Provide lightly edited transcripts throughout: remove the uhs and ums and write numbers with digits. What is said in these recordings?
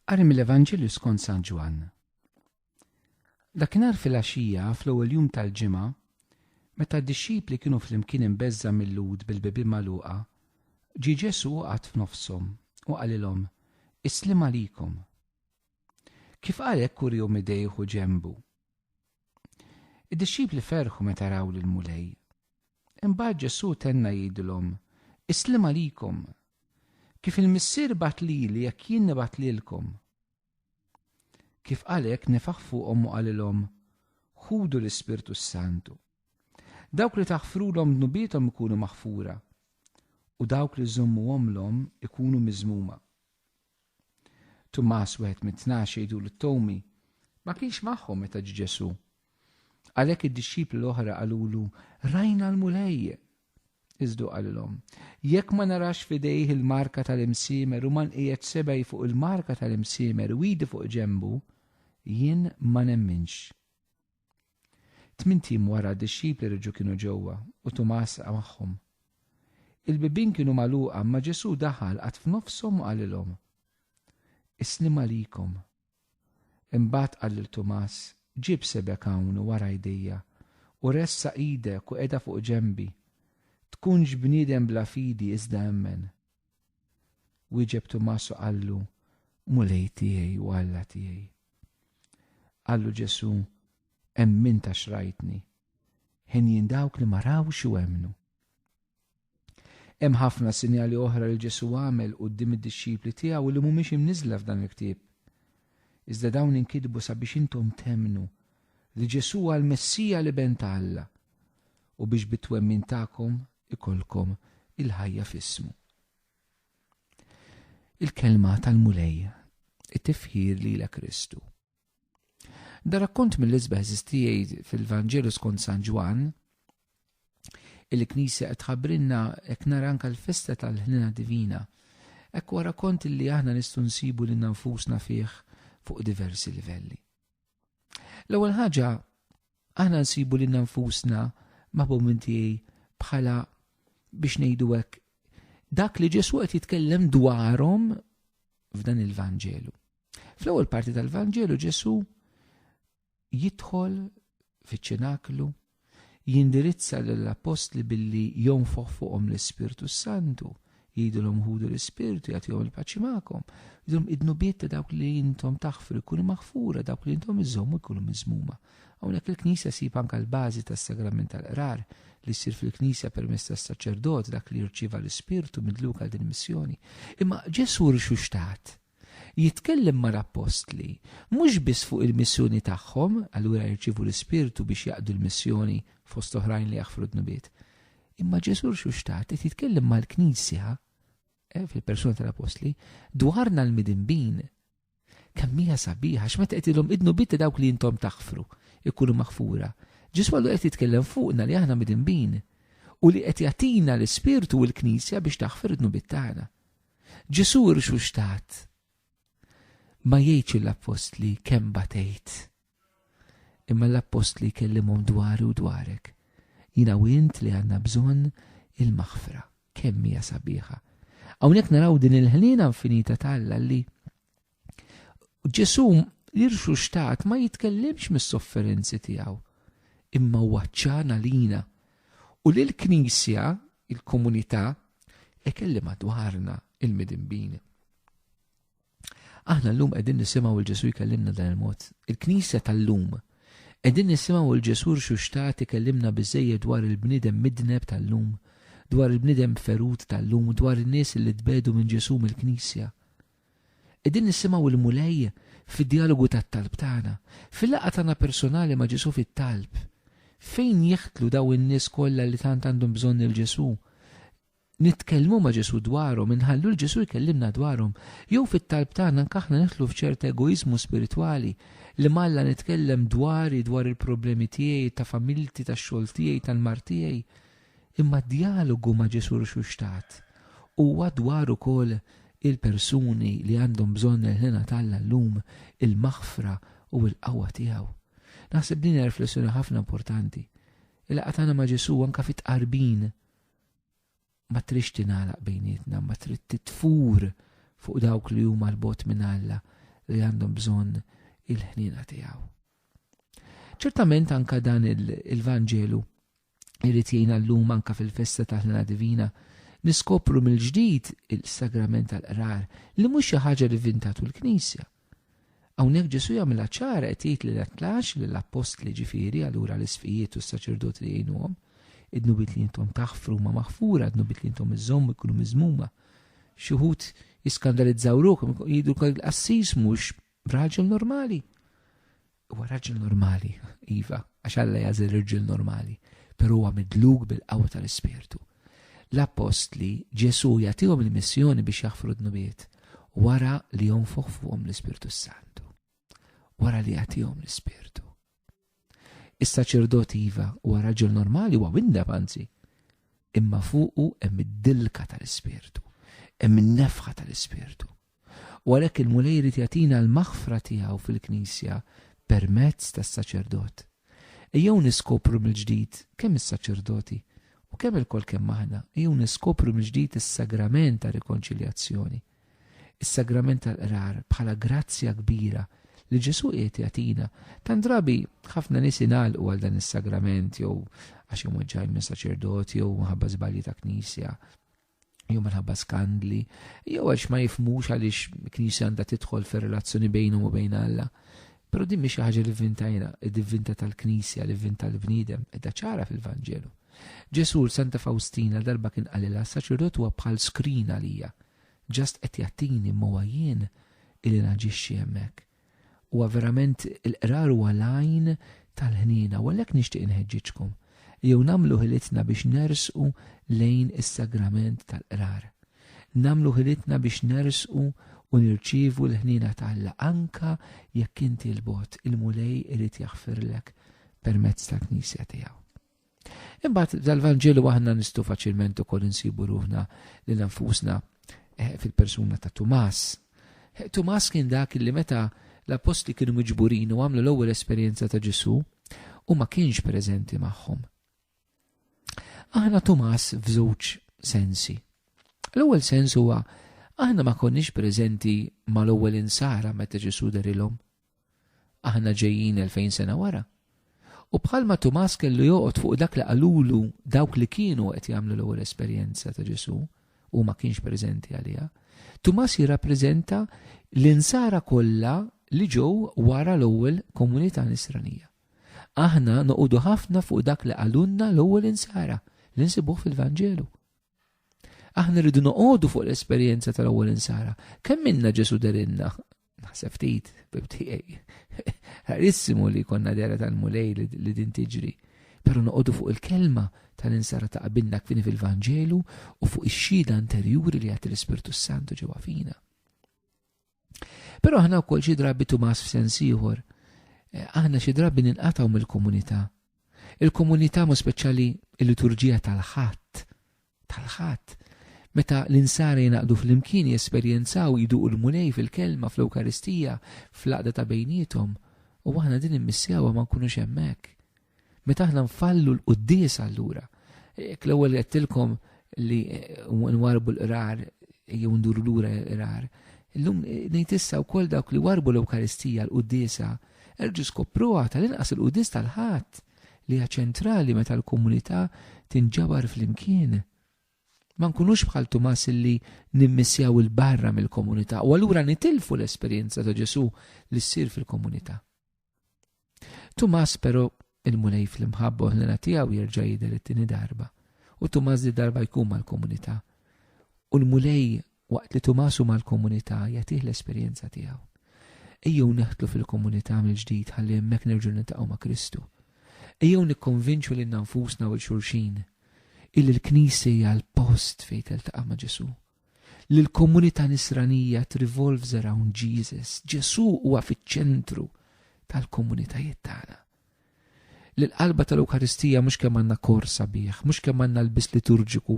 Qari mill-Evanġelju skont San Ġwan. Dakinhar filgħaxija fl-ewwel jum tal-ġimgħa, meta d-dixxipli kienu flimkien imbeżża mill-lud bil-bibien magħluqa, ġie Ġesu qagħad f'nofshom u qalilhom: Islim għalikom. Kif qal hekk urihom idejh ġenbu. Id-dixxipli ferħu meta raw lill-mulej. Imbagħad Ġesu tenna jgħidilhom: Islim għalikom. Kif il-Missier bat lili jekk jien nibat lilkom. Kif qal hekk nefaħ fuqhom u qalilhom: Ħudu l-Ispirtu Santu. Dawk li taħfrulhom dnubietom ikunu maħfura u dawk li żommuhomlhom ikunu miżmuma. Tumas wieħed mit-tnax jgħidulu Tomi ma kienx magħhom meta ġie Ġesu. Għalhekk id-dixxipli l-oħra qalulu: Rajna l-mulej. Iżdu qalilhom: Jekk ma narax f'idejh il-marka tal-imsiemer u ma nqiegħed sebgħi fuq il-marka tal-imsiemer u iedi fuq ġenbu, jien ma nemminx. 8 tim wara d-dixxipli reġgħu kienu ġewwa u Tumas magħhom. Il-bibien kienu magħluqa ma Ġesu daħal qatt f'nofshom u qalilhom: Islim għalikom. Imbagħad qal lil Tumas: Ġib sebek hawn wara jdejja u ressa idek u qiegħda fuq ġenbi. Tkunx bniedem bla fidi iżda emmen. Wieġeb Tumas u qallu: Mulej tiegħi u Alla tiegħi. Qallu Ġesu: Emminta xrajtni. Ħin dawk li ma rawx u emmnu. Hemm ħafna sinjali oħra li Ġesu għamel quddiem id-dixxipli tiegħu li mhumiex imniżla f'dan il-ktieb. Iżda dawn inkitbu sabiex intom temnu li Ġesu huwa l-Messija li ben ta' Alla u biex bit-twemmin tagħkom ikolkom il-ħajja f'ismu. Il-kelma tal-mulej, it-tifħir lilek Kristu. Da rakkont mill-isbeħ tiegħi fil-Vanġelu skont San Ġwan, il-Knisja qed tħabbrilna hekk nara anke l-festa tal-ħnina divina. Hekk huwa rakkont li aħna nistgħu nsibu lil nfusna fih fuq diversi livelli. L-ewwel ħaġa aħna nsibu lil nfusna maħbubin tiegħi bħala biex ngħidu hekk dak li Ġesu qed jitkellem dwarhom f'dan il-Vanġelu. Fl-ewwel parti tal-Vanġelu Ġesu jidħol fiċ-ċinaklu, jindirizza lill-apostli billi jonfoħ fuqhom l-Ispirtu Santu, jgħidulhom ħudu l-Ispirtu, jagħtihom il-paċi magħkom, jgħidulhom id-nubiet ta' dawk li intom taħfru jkunu maħfura, dawk li intom iżommu jkunu miżmuma. Hawnhekk il-Knisja sib anke l-bażi tas-sagrament tal-qrar li jsir fil-Knisja permezz tas-saċerdot dak li jirċieva l-Ispirtu midluk għal din il-missjoni. Imma Ġesu rixu xtat jitkellem mal-apostli mhux biss fuq il-missjoni tagħhom, allura jirċievu l-Ispirtu biex jaqdu l-missjoni fost oħrajn li jaħfru d-nubiet. Imma Ġesu rixu xtat qed jitkellem mal-Knisja fil-persuna tal-apostli dwarna l-midinbin. Kemm hija sabiħa x'meta qed ilhom id-nubiet dawk li intom taħfru ikunu maħfura. Ġesu għallu qed jitkellem fuqna li aħna midinbin u li qed jagħtina l-Ispirtu u l-Knisja biex taħfir id-nubiet tagħna. Ġesu rixu xtat ma jgħidx l-apostli kemm batejt. Imma l-apostli kellimhom dwari u dwarek. Jiena u int li għandna bżonn il-maħfra. Kemm hija sabiħa. Hawnhekk naraw din il-ħliena infinita tal-Alla li Ġesu jirxu xtat ma jitkellimx mis-sofferenzi tiegħu, imma waċċana lina. U lill-Knisja, il-komunità, ikellima dwarna il-midinbin. Aħna llum qegħdin nisimgħu l-Ġesu jkellimna dan il-mod. Il-Knisja tal-lum qegħdin nisimgħu l-Ġesu rxu xtat ikellimna biżejjed dwar il-bniedem midneb tal-lum, dwar il-bniedem ferut tal-lum, dwar in-nies li tbedu minn Ġesu mill-Knisja. Qegħdin nisimgħu l-mulej fid-dialogu tat-talb tagħna, fil-laqgħa tagħna personali ma' Ġesu fit-talb. Fejn jeħtlu daw in-nies kollha li tant għandhom bżonn il-Ġesu? Nitkellmu ma' Ġesu dwarhom, inħallu l-Ġesu jkellimna dwarhom, jew fit-talb tagħna anke aħna nidħlu f'ċert egoiżmu spiritwali li malla nitkellem dwar il-problemi tiegħi ta' familti tax-xogħol tiegħi tal-mar tiegħi. Imma d-dialogu ma' Ġesu rixu xtat huwa dwar ukoll il-persuni li għandhom bżonn il-ħina tal-Alla llum il-maħfra u l-qawwa tiegħu. Naħseb din hija riflessjoni ħafna importanti. Il-laqgħa tagħna ma' Ġesu anke fit-qarbin ma trix tingħalaq bejnietna, ma trid titfur fuq dawk li huma l-bogħod minn Alla, li għandhom bżonn il-ħnina tiegħu. Ċertament anka dan il-Vanġelu irrid jgħinna llum anka fil-festa tal-ħnina divina niskopru mill-ġdid il-sagrament tal-qrar li mhux xi ħaġa li inventatu l-Knisja. Hawnhekk Ġesu jagħmilha ċara qed jgħid lill-atlax lill-apostli ġifieri allura l-isfijiet u s-saċerdoti li jgħinuhom id-nubit li intom taħfru ma maħfura, id-nubit li intom iżommu jkunu miżmuma. Xi wħud jiskandalizzaw ruhom jgħidu l-qassis mhux raġel normali. Huwa raġel normali, iva, għax Alla jażel irġiel normali, però huwa midlug bil-qawwa tal-Ispirtu. L-apostli Ġesu jagħtihom il-missjoni biex jaħfru d-nubiet wara li jonfoħ fuqhom l-Ispirtu Santu. Wara li jagħtihom l-Ispirtu. Is-saċerdot iva huwa raġel normali huwa windeb anzi, imma fuqu hemm id-dilka tal-Ispirtu, hemm in-nefħa tal-Ispirtu. U għalhekk il-mulej jrid jagħtina l-maħfra tiegħu fil-Knisja permezz tas-saċerdot. Ejjew niskopru mill-ġdid kemm is-saċerdoti u kemm il-kol kemm aħna ejjew niskopru mill-ġdid is-sagrament ta' rikonċiljazzjoni. Is-sagrament tal-qrar bħala grazzja kbira li Ġesu qiegħed jagħtina. Tant drabi ħafna nies ingħalqu għal dan is-sagrament jew għax huma ġejjin minn saċerdoti jew minħabba żbalji ta' Knisja, jew minħabba skandli, jew għax ma jifhmux għaliex Knisja għandha tidħol fir-relazzjoni bejnhom u bejn Alla. Però din mhix ħaġa li vvintajna, id-divvinta tal-Knisja, l-ivvinta tal-bniedem, qiegħda ċara fil-Vanġelu. Ġesu Santa Faustina darba kien qalilha s-saċerdot huwa bħal skrin għalija, ġast qed jagħtini imma jien illi naġixxi hemmhekk. Huwa verament il-qrar huwa l-għajn tal-ħnina u għalhekk nixtieq inħeġġiġkom. Jew nagħmlu ħilitna biex nersqu lejn is-sagrament tal-qrar. Nagħmlu ħilitna biex nersqu u nirċievu l-ħnina tal-Alla anka jekk inti l-bot il-mulej irid jaħfirlek permezz tal-Knisja tiegħu. Imbagħad dal-Vanġelu aħna nistgħu faċilment ukoll insibu ruħna lil nfusna fil-persuna ta' Tumas. Tumas kien dak li meta l-apostli kienu miġburin u għamlu l-ewwel esperjenza ta' Ġesu u ma kienx preżenti magħhom. Aħna Tumas f'żewġ sensi. L-ewwel sens huwa aħna ma konniex preżenti mal-ewwel insara meta Ġesu darilhom. Aħna ġejjin 2000 sena wara. U bħalma Tumas kellu joqgħod fuq dak li qalulu dawk li kienu qed jagħmlu l-ewwel esperjenza ta' Ġesu u ma kienx preżenti għaliha, Tumas jirrappreżenta l-insara kollha li ġew wara l-ewwel komunità nisranija. Aħna noqogħdu ħafna fuq dak li qalulna l-ewwel insara li nsibuh fil-Vanġelu. Aħna rridu noqogħdu fuq l-esperjenza tal-ewwel insara. Kemm minna Ġesu darilna? Naħseb ftit, bibtiegħi. Rarissimu li konna dera tal-mulej li din tiġri. Però noqogħdu fuq il-kelma tal-insara ta' qabilna kfini fil-Vanġelu u fuq ix-xhieda anterjuri li għat l-Ispirtu Santu ġewwa fina. Però aħna wkoll xi drabi Tumas f'sens ieħor, aħna xi drabi ninqatgħu mill-komunità. Il-komunità mu speċjali il-liturġija tal-ħadd. Meta l-insara jingħaqdu fl-imkien jesperjenzaw jiduqu l-mulej fil-kelma fl-Ewkaristija fl-għaqda ta' bejniethom u aħna din immissjawha ma nkunux hemmhekk. Meta aħna nfallu l-quddies allura. Jekk l-ewwel qedtilkom li nwarbu l-qrar jew nduru lura l-qrar. Illum ngħid issa wkoll dawk li warbu l-Ewkaristija l-quddiesa erġu skopruha tal-inqas il-quddies tal-ħadd li hija ċentrali meta l-komunità tinġabar fl-imkien. Ma nkunux bħal Tumas illi nimmissjaw il-barra mill-komunità u allura nitilfu l-esperjenza ta' Ġesu li ssir fil-komunità. Tumas però il-mulej fl-imħabba ħlena tiegħu jerġa' jidher it-tieni darba u Tumas di darba jkun mal-komunità. U l-mulej waqt li Tumas hu mal-komunità jagħtih l-esperjenza tiegħu. Ejjew neħtlu fil-komunità mill-ġdid ħalli hemmhekk nerġgħu niltaqgħu ma' Kristu. Ejjew nikkonvinċu lil nfusna u l-xulxin illi l-Knisja hija l-post fejn teltaqa' ma' Ġesu. Li l-komunità nisranija revolves around Jesus. Ġesu huwa fiċ-ċentru tal-komunitajiet tagħna. Li l-qalba tal-Ewkaristija mhux kemm għandna kor sabiħ, mhux kemm għandna l-bis liturġiku,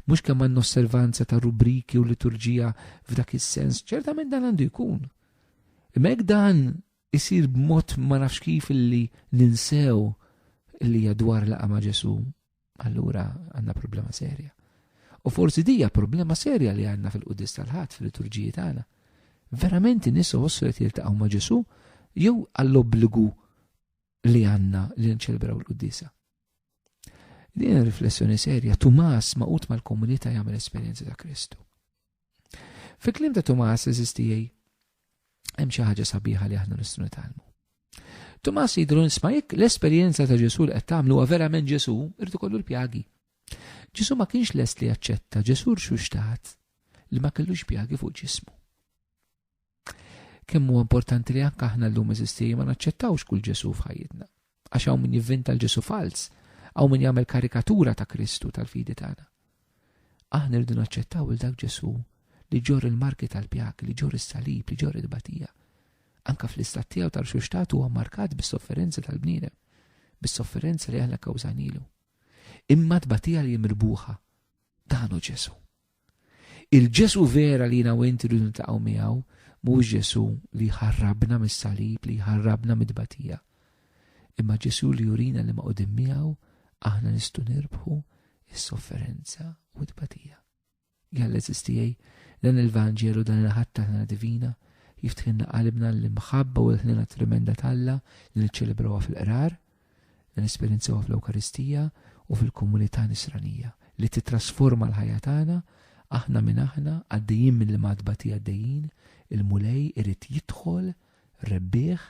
mhux kemm għandna osservanza ta' rubriki u liturġija f'dak is-sens, ċertament dan għandu jkun. Imma hekk dan isir b'mod ma nafx kif illi ninsew illi hija dwar laqa ma' Ġesu, allura għandna problema serja. U forsi dija problema serja li għandna fil-quddies tal-ħadd fil-liturġiji tagħna. verament in-nies iħossu qed jiltaqgħu ma' Ġesu jew għall-obbligu li għandna li nċelebraw l-Qudiesa. Din riflessjoni serja. Tumas maqut mal-komunità jagħmel esperjenza ta' Kristu. Fil-kliem ta' Tumas eżistijej hemm xi ħaġa sabiħa li aħna nistgħu nitgħallmu. Tumas jidhru nisma' jekk l-esperjenza ta' Ġesu li qed tagħmlu huwa verament Ġesu, irid ikollu l-pjagi. Ġesu ma kienx lest li jaċċetta, Ġesu rxuxtat li ma kellux pjagi fuq ġismu. Kemm huwa importanti li anke aħna llum eżistijej ma naċċettawx kull Ġesu f'ħajjitna. Għax hawn min jivvinta l-Ġesu fals, hawn min jagħmel karikatura ta' Kristu tal-fidi tagħna. Aħna rridu naċċettaw il dak Ġesu li ġor il-marki tal-pjak, li ġor is-salib, li ġor id-batija. Anka fl-istat tiegħu tal-xuxtat huwa markat bis-sofferenza tal-bniedem, bis-sofferenza li aħna kkawżanilu. Imma tbatija li mirbuħa, dan hu Ġesu. Il-Ġesu vera li jiena u inti rridu niltaqgħu miegħu mhuwiex Ġesu li ħarrabna mis-salib, li ħarrabna mid-batija. Imma Ġesu li jurina li ma' qudiem miegħu aħna nistgħu nirbħu is-sofferenza u d-batija. Jalla eżistijej dan il-Vanġelu, dan il-ħatta ħna divina jiftħinna qalbna l-imħabba u l-ħnina tremenda talla li niċċelebrawha fil-qrar, li nesperjenzaw fl-Ewkaristija u fil-komunità nisranija li titrasforma l-ħajja tagħna. Aħna minn aħna għaddejjin minn li madbati għaddejjin, il-mulej irid jidħol rebbieħ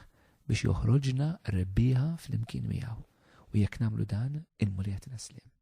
biex joħroġna rebbieħa fl-imkien miegħu. U jekk nagħmlu dan, il-mulej qed naslim.